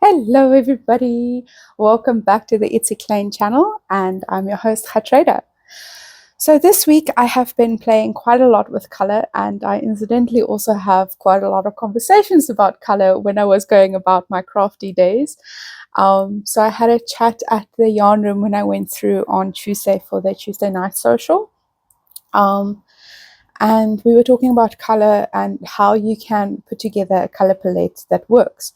Hello, everybody. Welcome back to the Ietsie Klein channel, and I'm your host, Hatreda. So this week I have been playing quite a lot with color, and I incidentally also have quite a lot of conversations about color when I was going about my crafty days. So I had a chat at the yarn room when I went through on Tuesday for the Tuesday night social. And we were talking about color and how you can put together a color palette that works.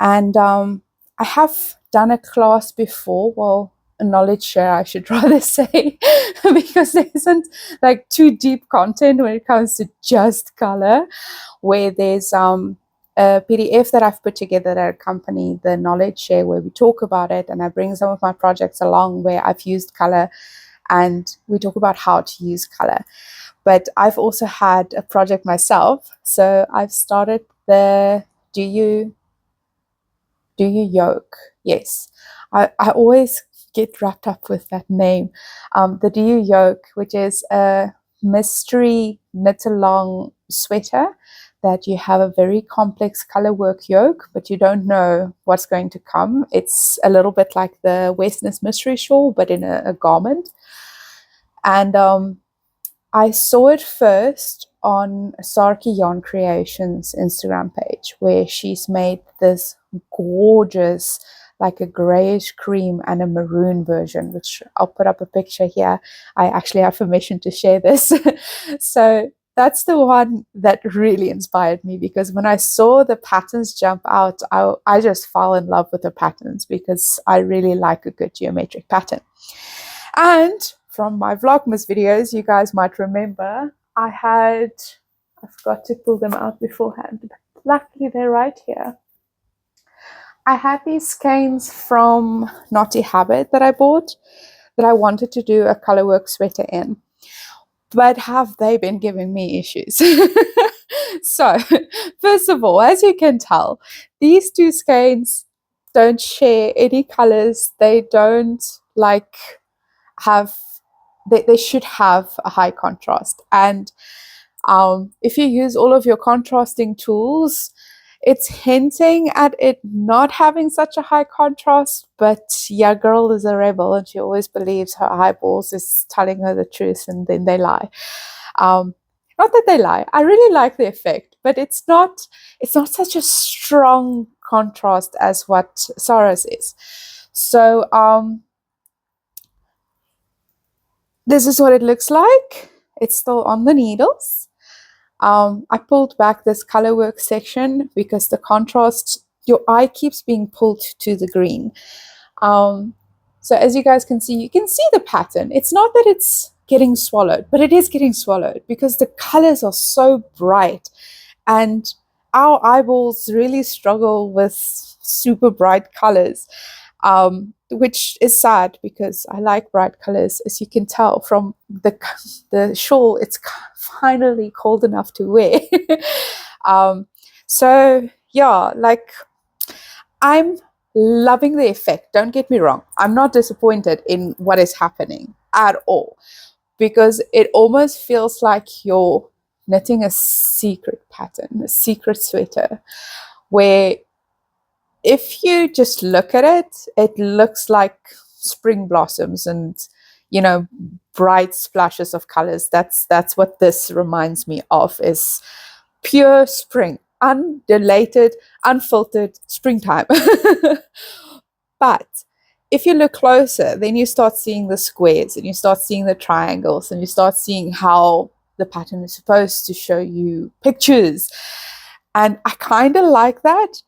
And I have done a class before, well, a knowledge share, I should rather say, because there isn't like too deep content when it comes to just color, where there's a PDF that I've put together that accompany the knowledge share where we talk about it, and I bring some of my projects along where I've used color and we talk about how to use color. But I've also had a project myself, so I've started the Do You Yoke? Yes, I always get wrapped up with that name. The Do You Yoke, which is a mystery knit-along sweater that you have a very complex color work yoke, but you don't know what's going to come. It's a little bit like the Westerners mystery shawl, but in a garment. And I saw it first on Sarki Yarn Creations Instagram page, where she's made this gorgeous, like a grayish cream and a maroon version, which I'll put up a picture here. I actually have permission to share this. So that's the one that really inspired me, because when I saw the patterns jump out, I just fell in love with the patterns because I really like a good geometric pattern. And from my Vlogmas videos, you guys might remember, I forgot to pull them out beforehand, but luckily they're right here. I had these skeins from Naughty Habit that I bought that I wanted to do a colorwork sweater in. But have they been giving me issues? So, first of all, as you can tell, these two skeins don't share any colors. They don't they should have a high contrast. And if you use all of your contrasting tools, it's hinting at it not having such a high contrast, but yeah, girl is a rebel and she always believes her eyeballs is telling her the truth, and then they lie. Not that they lie. I really like the effect, but it's not such a strong contrast as what Sarah's is. So this is what it looks like. It's still on the needles. I pulled back this colorwork section because the contrast, your eye keeps being pulled to the green. So as you guys can see the pattern. It's not that it's getting swallowed, but it is getting swallowed because the colors are so bright, and our eyeballs really struggle with super bright colors. Which is sad because I like bright colors, as you can tell from the shawl. It's finally cold enough to wear. So yeah, like, I'm loving the effect. Don't get me wrong. I'm not disappointed in what is happening at all, because it almost feels like you're knitting a secret pattern, a secret sweater, where if you just look at it, it looks like spring blossoms and, bright splashes of colors. That's what this reminds me of, is pure spring, undilated, unfiltered springtime. But if you look closer, then you start seeing the squares and you start seeing the triangles and you start seeing how the pattern is supposed to show you pictures. And I kind of like that.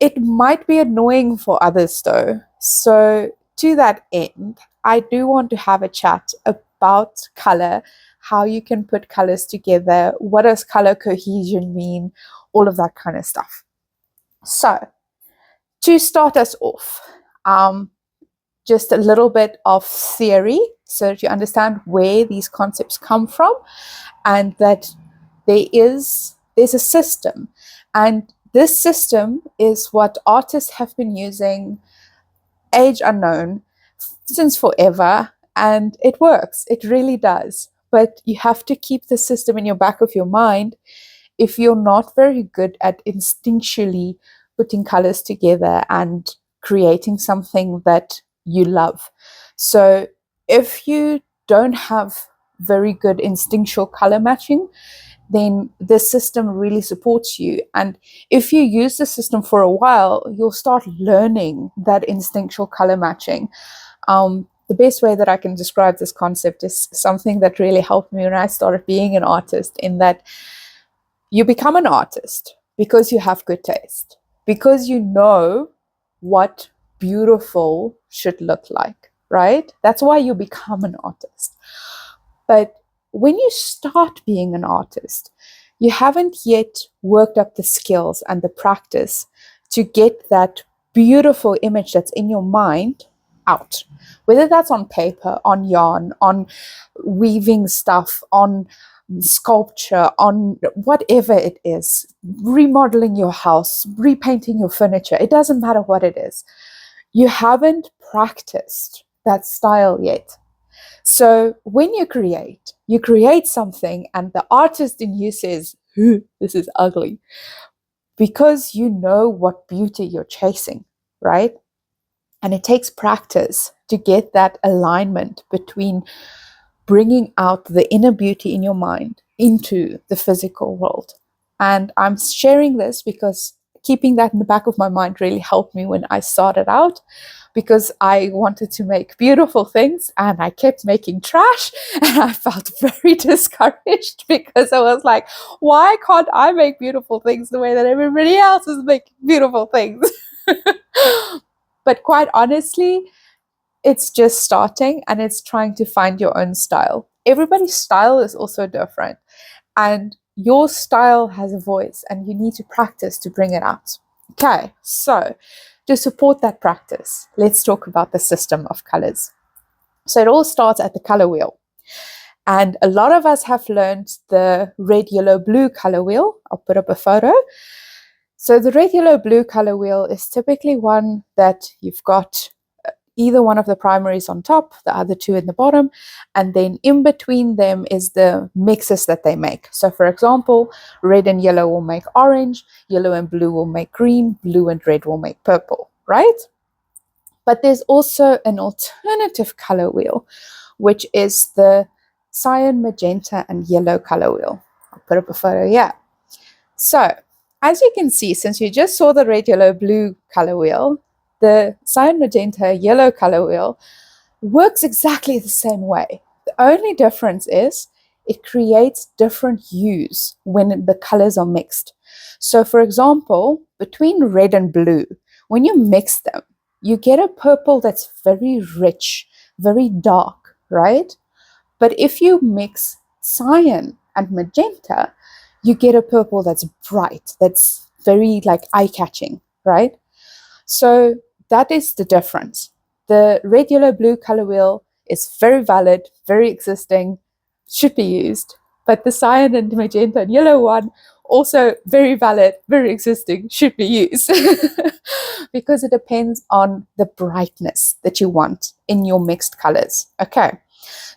It might be annoying for others though. So to that end, I do want to have a chat about color, how you can put colors together, what does color cohesion mean, all of that kind of stuff. So to start us off, just a little bit of theory so that you understand where these concepts come from, and that there's a system, and this system is what artists have been using, age unknown, since forever, and it works. It really does. But you have to keep the system in your back of your mind if you're not very good at instinctually putting colors together and creating something that you love. So if you don't have very good instinctual color matching, then the system really supports you. And if you use the system for a while, you'll start learning that instinctual color matching. The best way that I can describe this concept is something that really helped me when I started being an artist, in that you become an artist because you have good taste, because you know what beautiful should look like, right? That's why you become an artist. But when you start being an artist, you haven't yet worked up the skills and the practice to get that beautiful image that's in your mind out. Whether that's on paper, on yarn, on weaving stuff, on sculpture, on whatever it is, remodeling your house, repainting your furniture, it doesn't matter what it is. You haven't practiced that style yet. So when you create something and the artist in you says, this is ugly, because you know what beauty you're chasing, right? And it takes practice to get that alignment between bringing out the inner beauty in your mind into the physical world. And I'm sharing this because keeping that in the back of my mind really helped me when I started out, because I wanted to make beautiful things and I kept making trash, and I felt very discouraged because I was like, why can't I make beautiful things the way that everybody else is making beautiful things? But quite honestly, it's just starting and it's trying to find your own style. Everybody's style is also different, and your style has a voice and you need to practice to bring it out. Okay, so to support that practice, let's talk about the system of colors. So it all starts at the color wheel. And a lot of us have learned the red, yellow, blue color wheel. I'll put up a photo. So the red, yellow, blue color wheel is typically one that you've got either one of the primaries on top, the other two in the bottom, and then in between them is the mixes that they make. So for example, red and yellow will make orange, yellow and blue will make green, blue and red will make purple, right? But there's also an alternative color wheel, which is the cyan, magenta, and yellow color wheel. I'll put up a photo here. So as you can see, since you just saw the red, yellow, blue color wheel, the cyan, magenta, yellow color wheel works exactly the same way. The only difference is it creates different hues when the colors are mixed. So for example, between red and blue, when you mix them, you get a purple that's very rich, very dark, right? But if you mix cyan and magenta, you get a purple that's bright, that's very like eye-catching, right? So that is the difference. The red, yellow, blue color wheel is very valid, very existing, should be used. But the cyan and magenta and yellow one, also very valid, very existing, should be used. Because it depends on the brightness that you want in your mixed colors. Okay,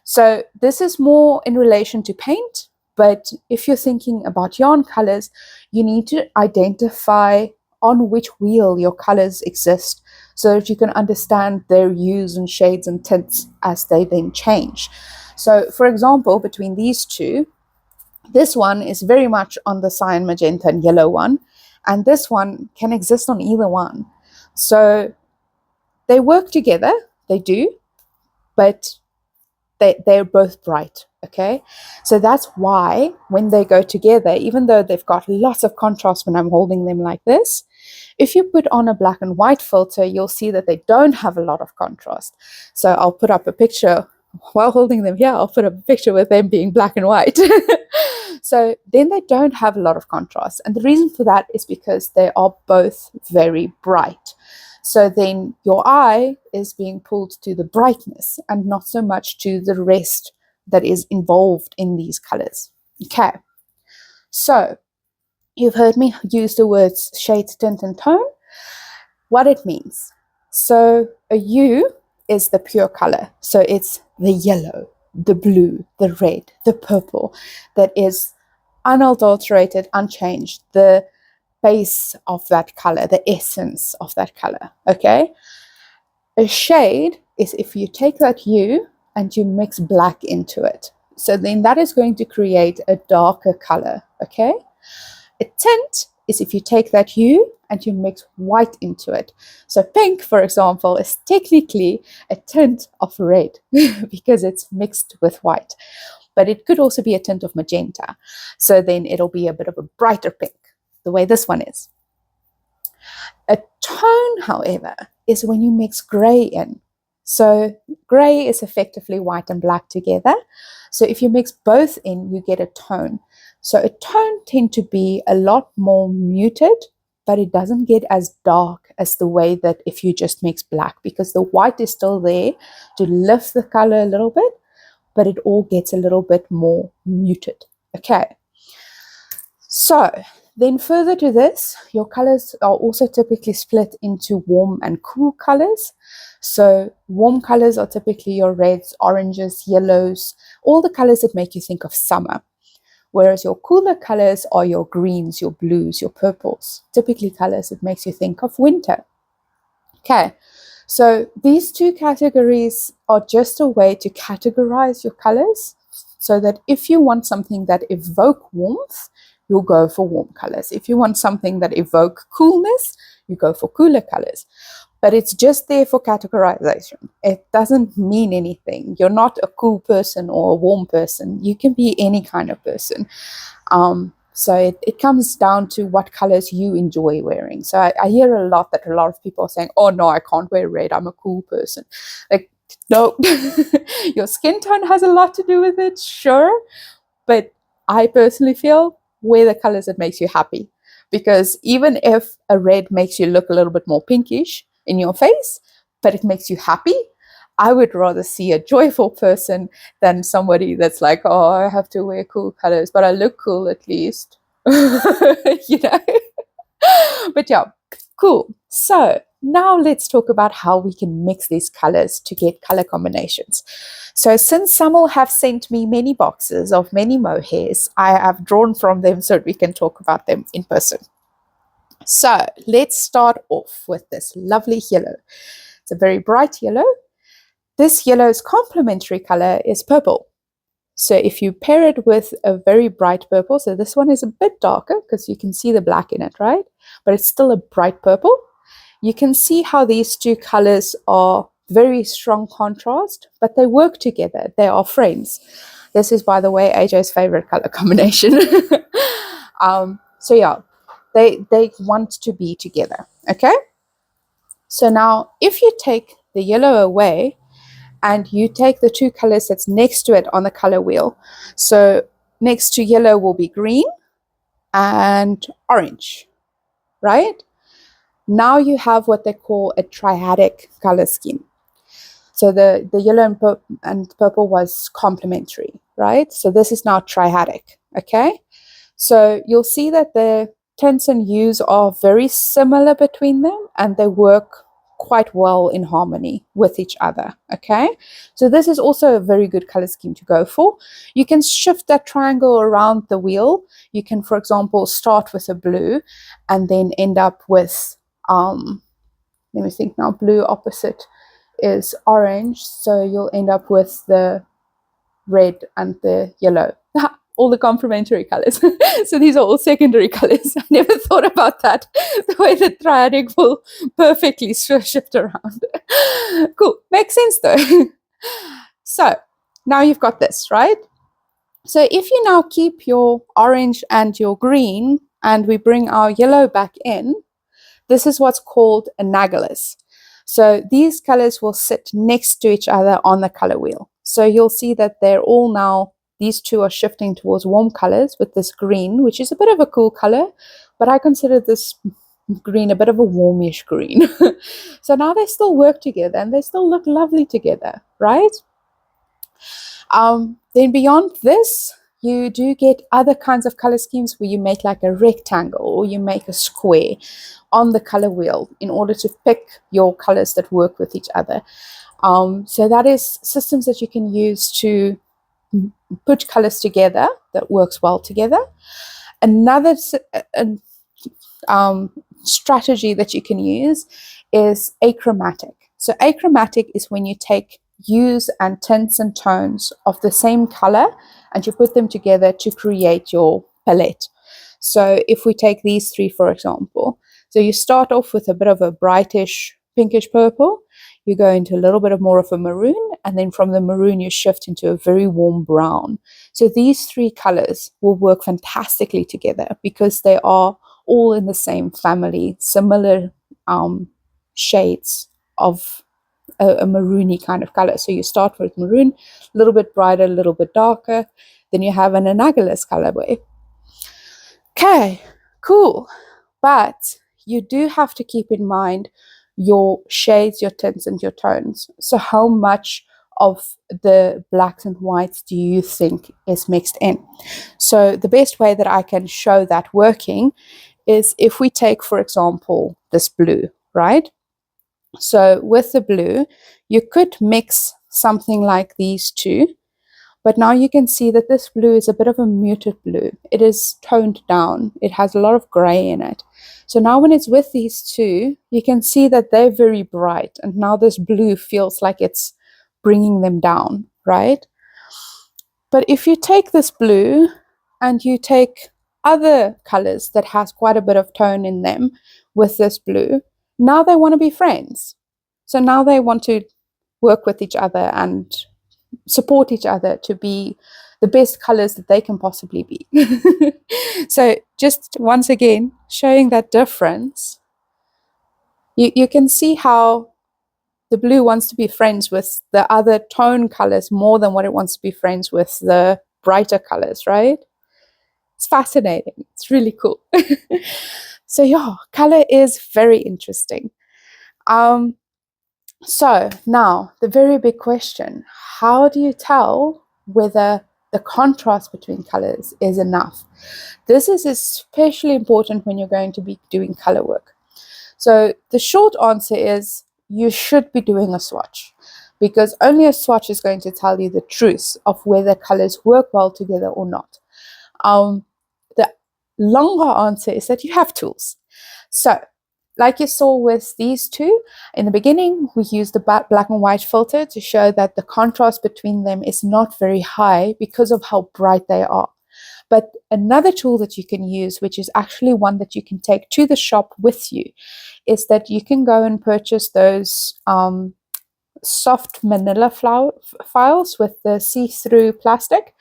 so this is more in relation to paint. But if you're thinking about yarn colors, you need to identify on which wheel your colors exist so that you can understand their hues and shades and tints as they then change. So for example, between these two, this one is very much on the cyan, magenta, and yellow one, and this one can exist on either one. So they work together, they do, but they're both bright, okay? So that's why when they go together, even though they've got lots of contrast when I'm holding them like this, if you put on a black and white filter, you'll see that they don't have a lot of contrast. So I'll put up a picture while holding them here. I'll put up a picture with them being black and white. So then they don't have a lot of contrast. And the reason for that is because they are both very bright. So then your eye is being pulled to the brightness and not so much to the rest that is involved in these colors. Okay, so you've heard me use the words shade, tint, and tone. What it means. So a hue is the pure color. So it's the yellow, the blue, the red, the purple that is unadulterated, unchanged. The base of that color, the essence of that color, okay? A shade is if you take that hue and you mix black into it. So then that is going to create a darker color, okay? A tint is if you take that hue and you mix white into it. So pink, for example, is technically a tint of red because it's mixed with white. But it could also be a tint of magenta. So then it'll be a bit of a brighter pink, the way this one is. A tone, however, is when you mix gray in. So gray is effectively white and black together. So if you mix both in, you get a tone. So a tone tends to be a lot more muted, but it doesn't get as dark as the way that if you just mix black, because the white is still there to lift the color a little bit, but it all gets a little bit more muted. Okay. So then further to this, your colors are also typically split into warm and cool colors. So warm colors are typically your reds, oranges, yellows, all the colors that make you think of summer. Whereas your cooler colors are your greens, your blues, your purples, typically colors that makes you think of winter. Okay, so these two categories are just a way to categorize your colors so that if you want something that evoke warmth, you'll go for warm colors. If you want something that evoke coolness, you go for cooler colors. But it's just there for categorization. It doesn't mean anything. You're not a cool person or a warm person. You can be any kind of person. So it comes down to what colors you enjoy wearing. So I hear a lot that a lot of people are saying, oh no, I can't wear red. I'm a cool person. Like, no, your skin tone has a lot to do with it, sure. But I personally feel wear the colors that makes you happy. Because even if a red makes you look a little bit more pinkish in your face, but it makes you happy, I would rather see a joyful person than somebody that's like, oh, I have to wear cool colors, but I look cool at least. You know? But yeah, cool. So now let's talk about how we can mix these colors to get color combinations. So since Samuel have sent me many boxes of many mohairs, I have drawn from them so we can talk about them in person. So let's start off with this lovely yellow. It's a very bright yellow. This yellow's complementary color is purple. So if you pair it with a very bright purple, so this one is a bit darker because you can see the black in it, right? But it's still a bright purple. You can see how these two colors are very strong contrast, but they work together. They are friends. This is, by the way, AJ's favorite color combination. So yeah, they want to be together, okay? So now if you take the yellow away, and you take the two colors that's next to it on the color wheel. So next to yellow will be green and orange, right? Now you have what they call a triadic color scheme. So the yellow and purple was complementary, right? So this is now triadic, okay? So you'll see that the tints and hues are very similar between them, and they work quite well in harmony with each other, okay? So this is also a very good color scheme to go for. You can shift that triangle around the wheel. You can, for example, start with a blue and then end up with, let me think now, blue opposite is orange, so you'll end up with the red and the yellow. All the complementary colors. So these are all secondary colors. I never thought about that. The way the triadic will perfectly shift around. Cool. Makes sense though. So now you've got this, right? So if you now keep your orange and your green and we bring our yellow back in, this is what's called analogous. So these colors will sit next to each other on the color wheel. So you'll see that they're all now, these two are shifting towards warm colors with this green, which is a bit of a cool color, but I consider this green a bit of a warmish green. So now they still work together and they still look lovely together, right? Then beyond this, you do get other kinds of color schemes where you make like a rectangle or you make a square on the color wheel in order to pick your colors that work with each other. So that is systems that you can use to put colors together that works well together. strategy that you can use is achromatic. So achromatic is when you take hues and tints and tones of the same color and you put them together to create your palette. So if we take these three, for example, so you start off with a bit of a brightish pinkish purple, you go into a little bit of more of a maroon, and then from the maroon you shift into a very warm brown. So these three colors will work fantastically together because they are all in the same family, similar shades of a maroony kind of color. So you start with maroon, a little bit brighter, a little bit darker, then you have an analogous colorway. Okay, cool. But you do have to keep in mind your shades, your tints, and your tones. So how much of the blacks and whites do you think is mixed in? So the best way that I can show that working is if we take, for example, this blue, right? So with the blue, you could mix something like these two, but now you can see that this blue is a bit of a muted blue. It is toned down. It has a lot of gray in it. So now when it's with these two, you can see that they're very bright. And now this blue feels like it's bringing them down, right? But if you take this blue and you take other colors that has quite a bit of tone in them with this blue, now they want to be friends. So now they want to work with each other and support each other to be the best colors that they can possibly be. So just once again, showing that difference, you can see how the blue wants to be friends with the other tone colors more than what it wants to be friends with the brighter colors, right? It's fascinating. It's really cool. So yeah, color is very interesting. So now the very big question, how do you tell whether the contrast between colors is enough? This is especially important when you're going to be doing color work. So the short answer is you should be doing a swatch, because only a swatch is going to tell you the truth of whether colors work well together or not. The longer answer is that you have tools. So like you saw with these two, in the beginning, we used the black and white filter to show that the contrast between them is not very high because of how bright they are. But another tool that you can use, which is actually one that you can take to the shop with you, is that you can go and purchase those soft manila files with the see-through plastic.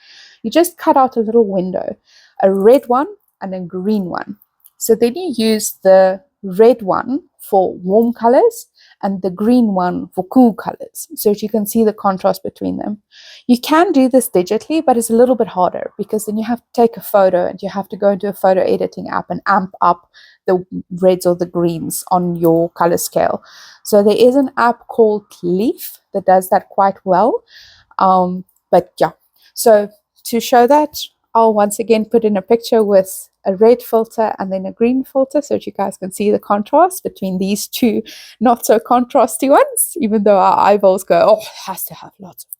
You just cut out a little window, a red one and a green one. So then you use the red one for warm colors and the green one for cool colors, so that you can see the contrast between them. You can do this digitally, but it's a little bit harder because then you have to take a photo and you have to go into a photo editing app and amp up the reds or the greens on your color scale. So there is an app called Leaf that does that quite well. But yeah, so to show that, I'll once again put in a picture with a red filter and then a green filter so that you guys can see the contrast between these two not so contrasty ones, even though our eyeballs go, oh, it has to have lots of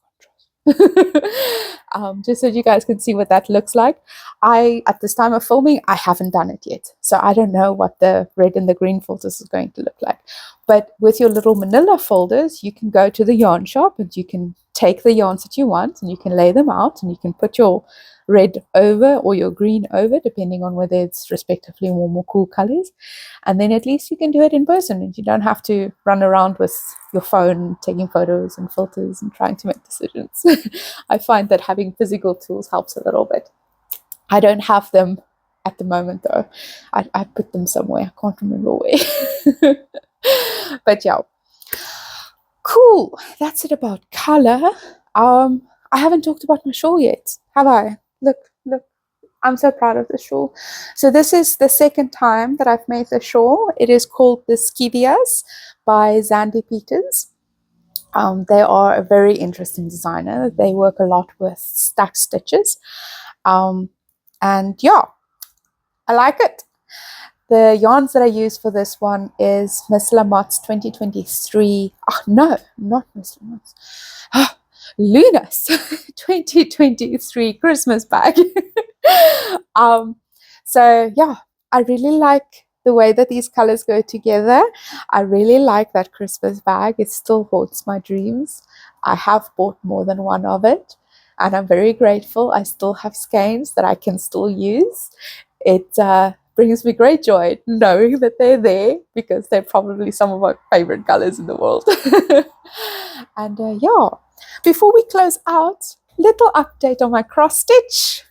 contrast. Just so you guys can see what that looks like. At this time of filming, I haven't done it yet, so I don't know what the red and the green filters is going to look like. But with your little manila folders, you can go to the yarn shop and you can take the yarns that you want and you can lay them out and you can put your red over or your green over, depending on whether it's respectively warm or cool colors. And then at least you can do it in person and you don't have to run around with your phone taking photos and filters and trying to make decisions. I find that having physical tools helps a little bit. I don't have them at the moment though. I put them somewhere. I can't remember where. But yeah. Cool. That's it about color. I haven't talked about my shawl yet, have I? Look, I'm so proud of the shawl. So this is the second time that I've made the shawl. It is called the Skivias by Zandy Peters. They are a very interesting designer. They work a lot with stacked stitches. And yeah, I like it. The yarns that I use for this one is Miss Lamotte's 2023. Oh, no, not Miss Lamotte's. Luna's 2023 Christmas bag. So yeah, I really like the way that these colors go together. I really like that Christmas bag. It still haunts my dreams. I have bought more than one of it, and I'm very grateful. I still have skeins that I can still use. It brings me great joy knowing that they're there, because they're probably some of my favorite colors in the world. And yeah, before we close out, little update on my cross stitch.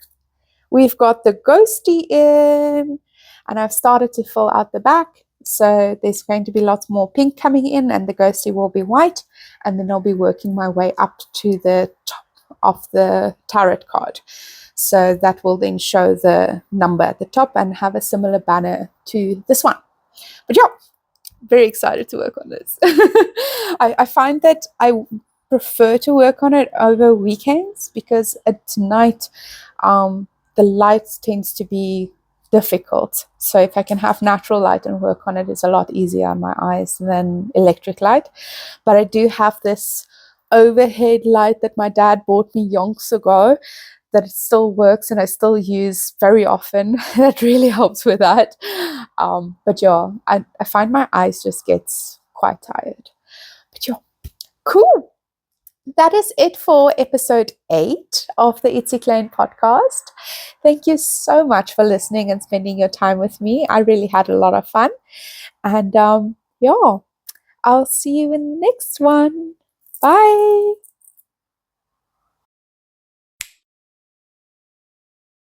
We've got the ghosty in, and I've started to fill out the back. So there's going to be lots more pink coming in, and the ghosty will be white. And then I'll be working my way up to the top of the tarot card. So that will then show the number at the top and have a similar banner to this one. But yeah, very excited to work on this. I find that I prefer to work on it over weekends, because at night the light tends to be difficult. So if I can have natural light and work on it, it's a lot easier on my eyes than electric light. But I do have this overhead light that my dad bought me yonks ago, that it still works and I still use very often. That really helps with that. But yeah, I find my eyes just gets quite tired. But yeah, cool. That is it for episode 8 of the Ietsie Klein Podcast. Thank you so much for listening and spending your time with me. I really had a lot of fun. And yeah, I'll see you in the next one. Bye.